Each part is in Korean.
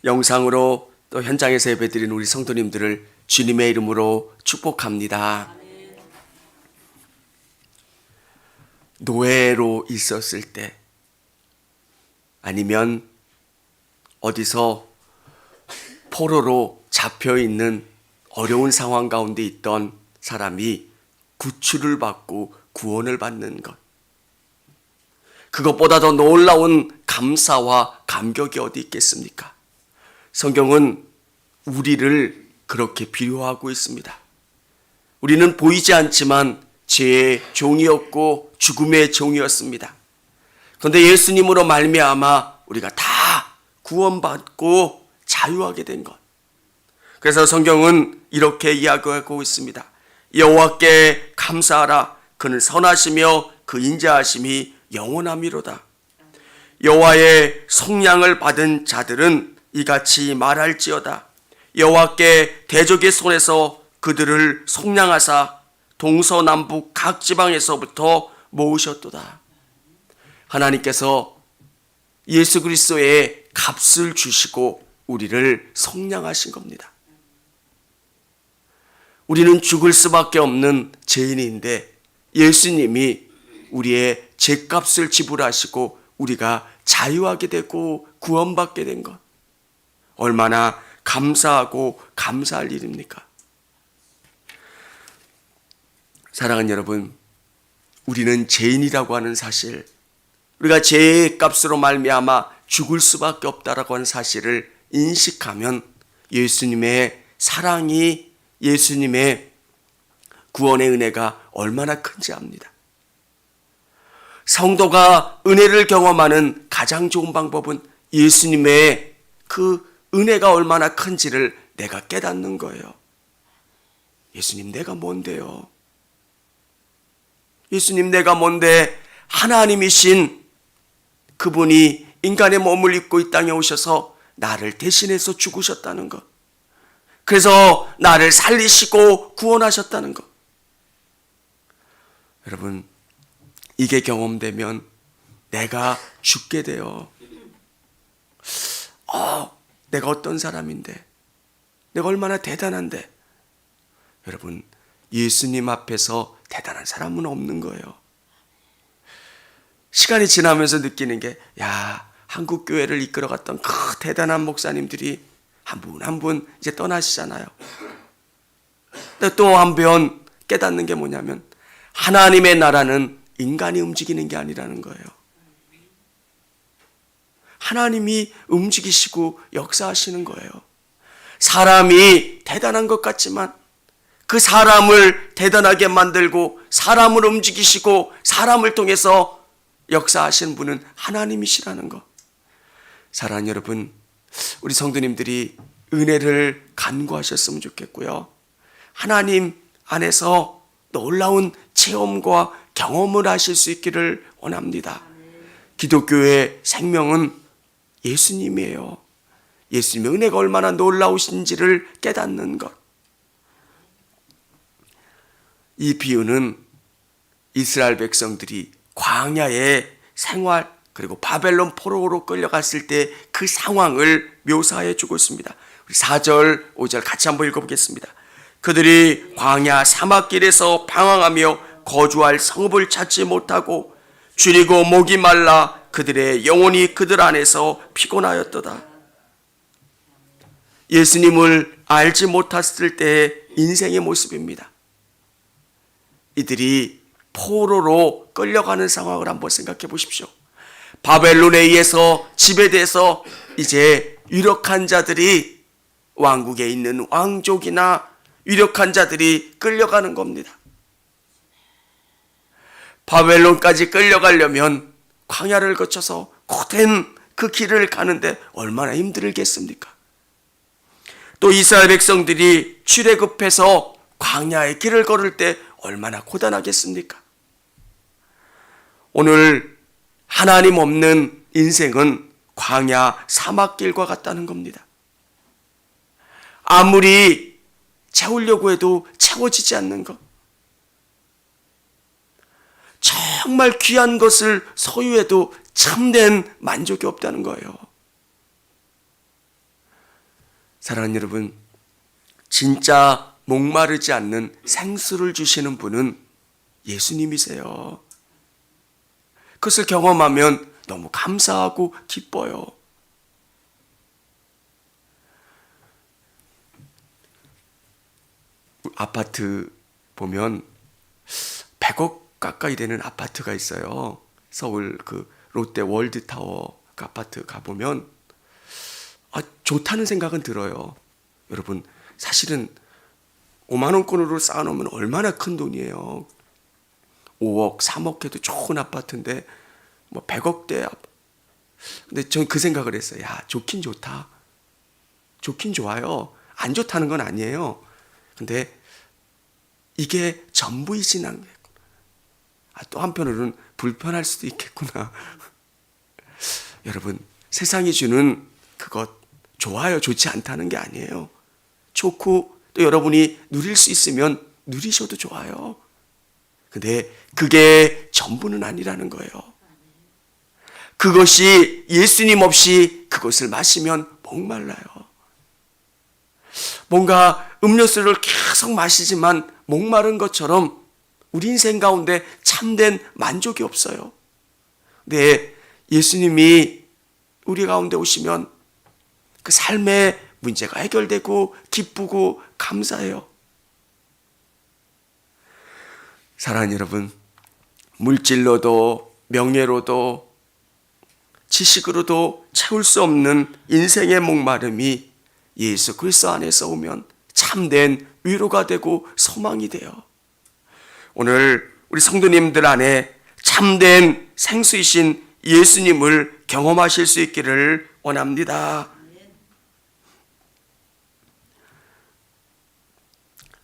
영상으로 또 현장에서 예배드리는 우리 성도님들을 주님의 이름으로 축복합니다. 노예로 있었을 때 아니면 어디서 포로로 잡혀있는 어려운 상황 가운데 있던 사람이 구출을 받고 구원을 받는 것, 그것보다 더 놀라운 감사와 감격이 어디 있겠습니까? 성경은 우리를 그렇게 비유하고 있습니다. 우리는 보이지 않지만 죄의 종이었고 죽음의 종이었습니다. 그런데 예수님으로 말미암아 우리가 다 구원받고 자유하게 된 것. 그래서 성경은 이렇게 이야기하고 있습니다. 여호와께 감사하라. 그는 선하시며 그 인자하심이 영원함이로다. 여호와의 속량을 받은 자들은 이같이 말할지어다. 여호와께 대적의 손에서 그들을 속량하사 동서남북 각 지방에서부터 모으셨도다. 하나님께서 예수 그리스도의 값을 주시고 우리를 속량하신 겁니다. 우리는 죽을 수밖에 없는 죄인인데 예수님이 우리의 죄값을 지불하시고 우리가 자유하게 되고 구원받게 된 것, 얼마나 감사하고 감사할 일입니까? 사랑하는 여러분, 우리는 죄인이라고 하는 사실, 우리가 죄의 값으로 말미암아 죽을 수밖에 없다라고 하는 사실을 인식하면 예수님의 사랑이, 예수님의 구원의 은혜가 얼마나 큰지 압니다. 성도가 은혜를 경험하는 가장 좋은 방법은 예수님의 그 은혜가 얼마나 큰지를 내가 깨닫는 거예요. 예수님, 내가 뭔데요? 예수님, 내가 뭔데 하나님이신 그분이 인간의 몸을 입고 이 땅에 오셔서 나를 대신해서 죽으셨다는 것, 그래서 나를 살리시고 구원하셨다는 것. 여러분, 이게 경험되면 내가 죽게 돼요. 내가 어떤 사람인데, 내가 얼마나 대단한데. 여러분, 예수님 앞에서 대단한 사람은 없는 거예요. 시간이 지나면서 느끼는 게, 한국 교회를 이끌어갔던 그 대단한 목사님들이 한 분 한 분 이제 떠나시잖아요. 또 한편 깨닫는 게 뭐냐면, 하나님의 나라는 인간이 움직이는 게 아니라는 거예요. 하나님이 움직이시고 역사하시는 거예요. 사람이 대단한 것 같지만 그 사람을 대단하게 만들고 사람을 움직이시고 사람을 통해서 역사하시는 분은 하나님이시라는 것. 사랑하는 여러분, 우리 성도님들이 은혜를 간구하셨으면 좋겠고요. 하나님 안에서 놀라운 체험과 경험을 하실 수 있기를 원합니다. 기독교의 생명은 예수님이에요. 예수님의 은혜가 얼마나 놀라우신지를 깨닫는 것. 이 비유는 이스라엘 백성들이 광야의 생활, 그리고 바벨론 포로로 끌려갔을 때 그 상황을 묘사해 주고 있습니다. 4절, 5절 같이 한번 읽어보겠습니다. 그들이 광야 사막길에서 방황하며 거주할 성읍을 찾지 못하고 줄이고 목이 말라 그들의 영혼이 그들 안에서 피곤하였도다. 예수님을 알지 못했을 때의 인생의 모습입니다. 이들이 포로로 끌려가는 상황을 한번 생각해 보십시오. 바벨론에 의해서 지배돼서 이제 유력한 자들이, 왕국에 있는 왕족이나 유력한 자들이 끌려가는 겁니다. 바벨론까지 끌려가려면 광야를 거쳐서 고된 그 길을 가는데 얼마나 힘들겠습니까? 또 이스라엘 백성들이 출애굽해서 광야의 길을 걸을 때 얼마나 고단하겠습니까? 오늘 하나님 없는 인생은 광야 사막길과 같다는 겁니다. 아무리 채우려고 해도 채워지지 않는 것, 정말 귀한 것을 소유해도 참된 만족이 없다는 거예요. 사랑하는 여러분, 진짜 목마르지 않는 생수를 주시는 분은 예수님이세요. 그것을 경험하면 너무 감사하고 기뻐요. 아파트 보면 100억 가까이 되는 아파트가 있어요. 서울 그 롯데 월드타워 그 아파트 가보면 좋다는 생각은 들어요. 여러분, 사실은 5만 원권으로 쌓아놓으면 얼마나 큰 돈이에요. 5억, 3억 해도 좋은 아파트인데 뭐 100억대. 근데 전 그 생각을 했어요. 야, 좋긴 좋다. 좋긴 좋아요. 안 좋다는 건 아니에요. 근데 이게 전부이진 않겠구나. 또 한편으로는 불편할 수도 있겠구나. 여러분, 세상이 주는 그것 좋아요, 좋지 않다는 게 아니에요. 좋고 또 여러분이 누릴 수 있으면 누리셔도 좋아요. 근데 그게 전부는 아니라는 거예요. 그것이 예수님 없이 그것을 마시면 목말라요. 뭔가 음료수를 계속 마시지만 목마른 것처럼 우리 인생 가운데 참된 만족이 없어요. 근데 예수님이 우리 가운데 오시면 그 삶의 문제가 해결되고 기쁘고 감사해요. 사랑하는 여러분, 물질로도 명예로도 지식으로도 채울 수 없는 인생의 목마름이 예수 그리스도 안에서 오면 참된 위로가 되고 소망이 돼요. 오늘 우리 성도님들 안에 참된 생수이신 예수님을 경험하실 수 있기를 원합니다.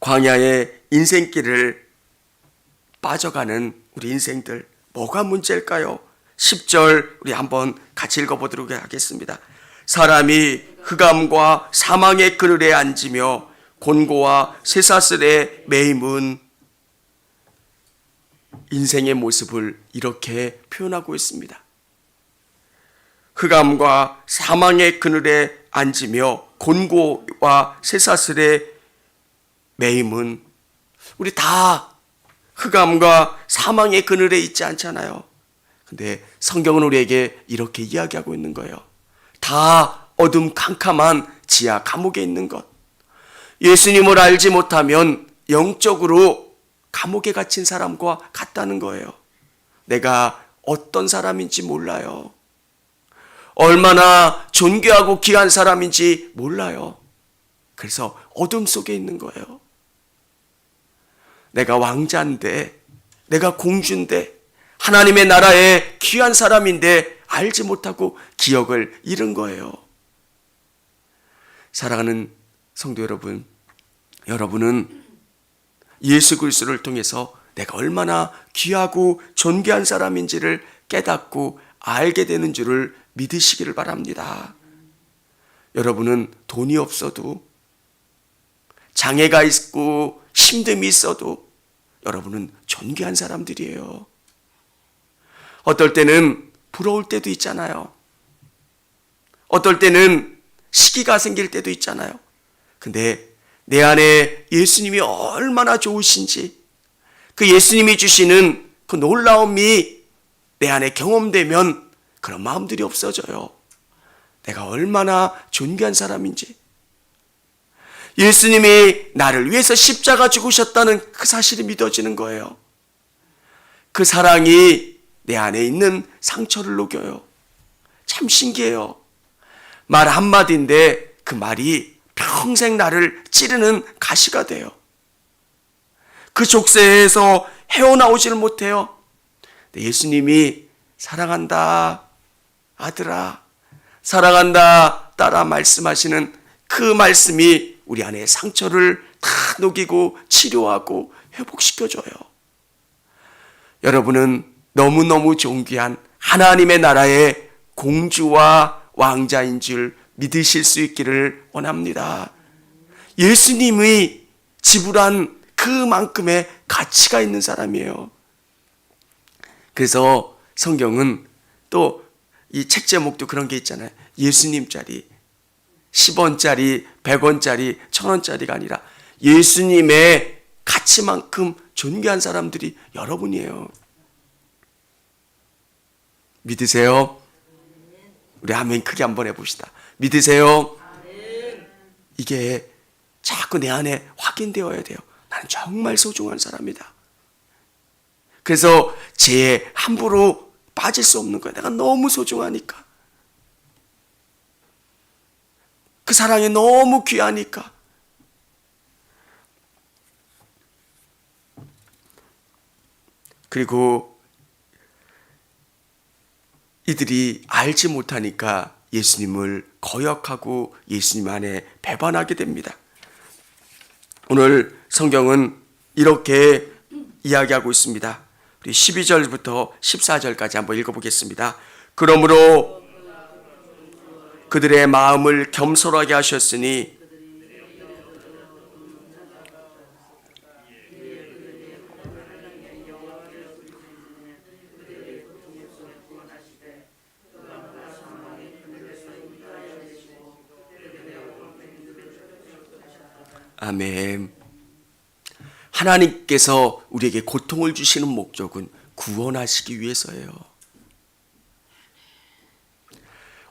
광야의 인생길을 빠져가는 우리 인생들, 뭐가 문제일까요? 10절 우리 한번 같이 읽어보도록 하겠습니다. 사람이 흑암과 사망의 그늘에 앉으며 곤고와 쇠사슬에 매임은 인생의 모습을 이렇게 표현하고 있습니다. 흑암과 사망의 그늘에 앉으며 곤고와 쇠사슬에 매임은, 우리 다 흑암과 사망의 그늘에 있지 않잖아요. 근데 성경은 우리에게 이렇게 이야기하고 있는 거예요. 다 어둠 캄캄한 지하 감옥에 있는 것. 예수님을 알지 못하면 영적으로 감옥에 갇힌 사람과 같다는 거예요. 내가 어떤 사람인지 몰라요. 얼마나 존귀하고 귀한 사람인지 몰라요. 그래서 어둠 속에 있는 거예요. 내가 왕자인데, 내가 공주인데, 하나님의 나라의 귀한 사람인데 알지 못하고 기억을 잃은 거예요. 사랑하는 성도 여러분, 여러분은 예수 그리스도를 통해서 내가 얼마나 귀하고 존귀한 사람인지를 깨닫고 알게 되는 줄을 믿으시기를 바랍니다. 여러분은 돈이 없어도, 장애가 있고 힘듦이 있어도 여러분은 존귀한 사람들이에요. 어떨 때는 부러울 때도 있잖아요. 어떨 때는 시기가 생길 때도 있잖아요. 근데 내 안에 예수님이 얼마나 좋으신지, 그 예수님이 주시는 그 놀라움이 내 안에 경험되면 그런 마음들이 없어져요. 내가 얼마나 존귀한 사람인지, 예수님이 나를 위해서 십자가 죽으셨다는 그 사실이 믿어지는 거예요. 그 사랑이 내 안에 있는 상처를 녹여요. 참 신기해요. 말 한마디인데 그 말이 평생 나를 찌르는 가시가 돼요. 그 족쇄에서 헤어나오지를 못해요. 예수님이 사랑한다 아들아, 사랑한다 딸아 말씀하시는 그 말씀이 우리 안에 상처를 다 녹이고 치료하고 회복시켜줘요. 여러분은 너무너무 존귀한 하나님의 나라의 공주와 왕자인 줄 믿으실 수 있기를 원합니다. 예수님이 지불한 그만큼의 가치가 있는 사람이에요. 그래서 성경은 또 이 책 제목도 그런 게 있잖아요. 예수님짜리 10원짜리, 100원짜리, 1000원짜리가 아니라 예수님의 가치만큼 존귀한 사람들이 여러분이에요. 믿으세요? 우리 아멘 크게 한번 해봅시다. 믿으세요? 이게 자꾸 내 안에 확인되어야 돼요. 나는 정말 소중한 사람이다. 그래서 죄에 함부로 빠질 수 없는 거야. 내가 너무 소중하니까. 그 사랑이 너무 귀하니까. 그리고 이들이 알지 못하니까 예수님을 거역하고 예수님 안에 배반하게 됩니다. 오늘 성경은 이렇게 이야기하고 있습니다. 우리 12절부터 14절까지 한번 읽어보겠습니다. 그러므로 그들의 마음을 겸손하게 하셨으니 아멘. 하나님께서 우리에게 고통을 주시는 목적은 구원하시기 위해서예요.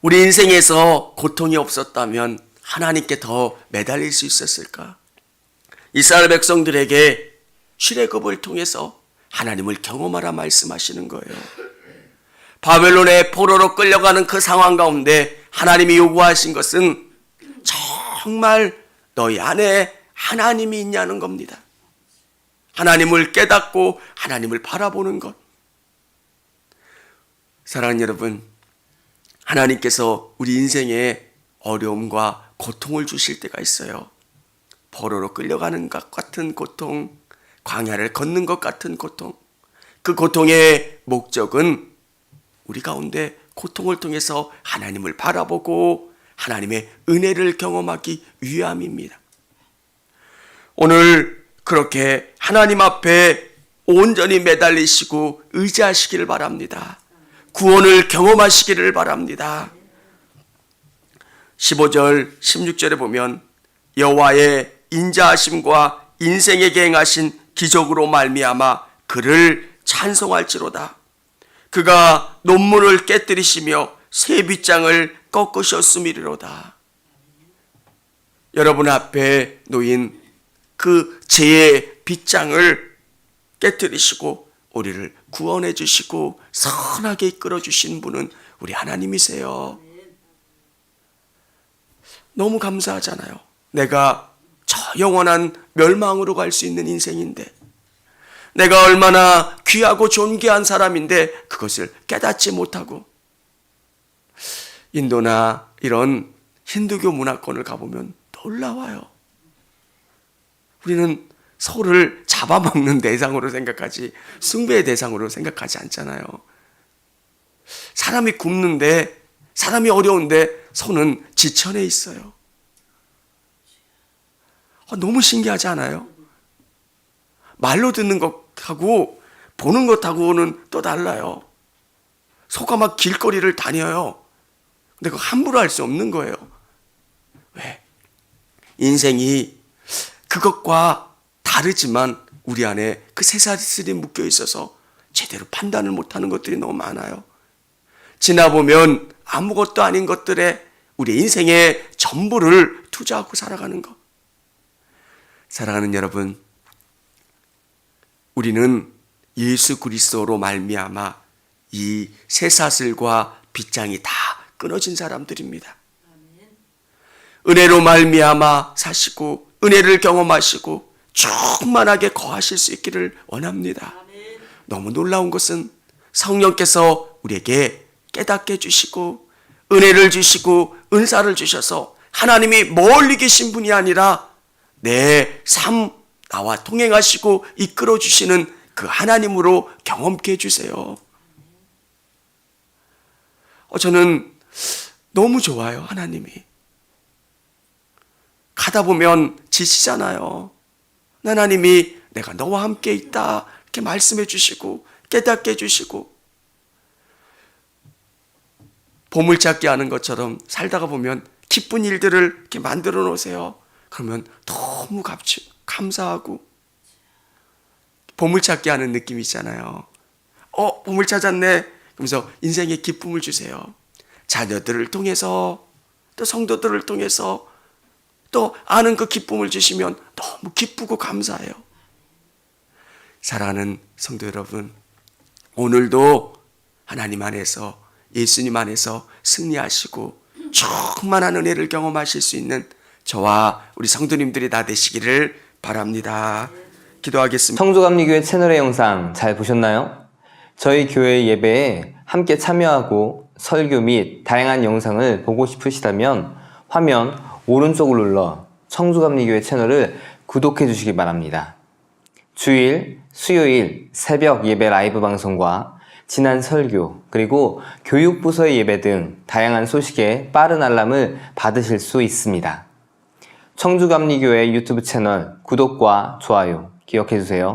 우리 인생에서 고통이 없었다면 하나님께 더 매달릴 수 있었을까? 이스라엘 백성들에게 출애굽을 통해서 하나님을 경험하라 말씀하시는 거예요. 바벨론의 포로로 끌려가는 그 상황 가운데 하나님이 요구하신 것은 정말 너희 안에 하나님이 있냐는 겁니다. 하나님을 깨닫고 하나님을 바라보는 것. 사랑하는 여러분, 하나님께서 우리 인생에 어려움과 고통을 주실 때가 있어요. 포로로 끌려가는 것 같은 고통, 광야를 걷는 것 같은 고통. 그 고통의 목적은 우리 가운데 고통을 통해서 하나님을 바라보고 하나님의 은혜를 경험하기 위함입니다. 오늘 그렇게 하나님 앞에 온전히 매달리시고 의지하시기를 바랍니다. 구원을 경험하시기를 바랍니다. 15절, 16절에 보면 여호와의 인자하심과 인생에게 행하신 기적으로 말미암아 그를 찬송할지로다. 그가 논문을 깨뜨리시며 새 빗장을 꺾으셨음이로다. 여러분 앞에 놓인 그 죄의 빗장을 깨뜨리시고 우리를 구원해 주시고 선하게 이끌어 주신 분은 우리 하나님이세요. 너무 감사하잖아요. 내가 저 영원한 멸망으로 갈 수 있는 인생인데, 내가 얼마나 귀하고 존귀한 사람인데 그것을 깨닫지 못하고, 인도나 이런 힌두교 문화권을 가보면 놀라워요. 우리는 소를 잡아먹는 대상으로 생각하지 숭배의 대상으로 생각하지 않잖아요. 사람이 굶는데, 사람이 어려운데 소는 지천에 있어요. 너무 신기하지 않아요? 말로 듣는 것하고 보는 것하고는 또 달라요. 소가 막 길거리를 다녀요. 근데 그거 함부로 할 수 없는 거예요. 왜? 인생이 그것과 다르지만 우리 안에 그 새사슬이 묶여 있어서 제대로 판단을 못하는 것들이 너무 많아요. 지나보면 아무것도 아닌 것들에 우리 인생의 전부를 투자하고 살아가는 것. 사랑하는 여러분, 우리는 예수 그리스도로 말미암아 이 새사슬과 빗장이 다 끊어진 사람들입니다. 은혜로 말미암아 사시고 은혜를 경험하시고 충만하게 거하실 수 있기를 원합니다. 너무 놀라운 것은 성령께서 우리에게 깨닫게 해주시고 은혜를 주시고 은사를 주셔서 하나님이 멀리 계신 분이 아니라 내 삶, 나와 동행하시고 이끌어 주시는 그 하나님으로 경험케 해주세요. 저는 너무 좋아요. 하나님이 가다 보면 지치잖아요. 하나님이 내가 너와 함께 있다 이렇게 말씀해 주시고 깨닫게 해주시고, 보물찾기 하는 것처럼 살다가 보면 기쁜 일들을 이렇게 만들어 놓으세요. 그러면 너무 감사하고 보물찾기 하는 느낌이 있잖아요. 보물 찾았네. 그러면서 인생에 기쁨을 주세요. 자녀들을 통해서 또 성도들을 통해서 또 아는 그 기쁨을 주시면 너무 기쁘고 감사해요. 사랑하는 성도 여러분, 오늘도 하나님 안에서 예수님 안에서 승리하시고 충만한 은혜를 경험하실 수 있는 저와 우리 성도님들이 다 되시기를 바랍니다. 기도하겠습니다. 청주감리교회 채널의 영상 잘 보셨나요? 저희 교회 예배에 함께 참여하고 설교 및 다양한 영상을 보고 싶으시다면 화면 오른쪽을 눌러 청주감리교회 채널을 구독해 주시기 바랍니다. 주일, 수요일 새벽 예배 라이브 방송과 지난 설교, 그리고 교육부서의 예배 등 다양한 소식에 빠른 알람을 받으실 수 있습니다. 청주감리교회 유튜브 채널 구독과 좋아요 기억해 주세요.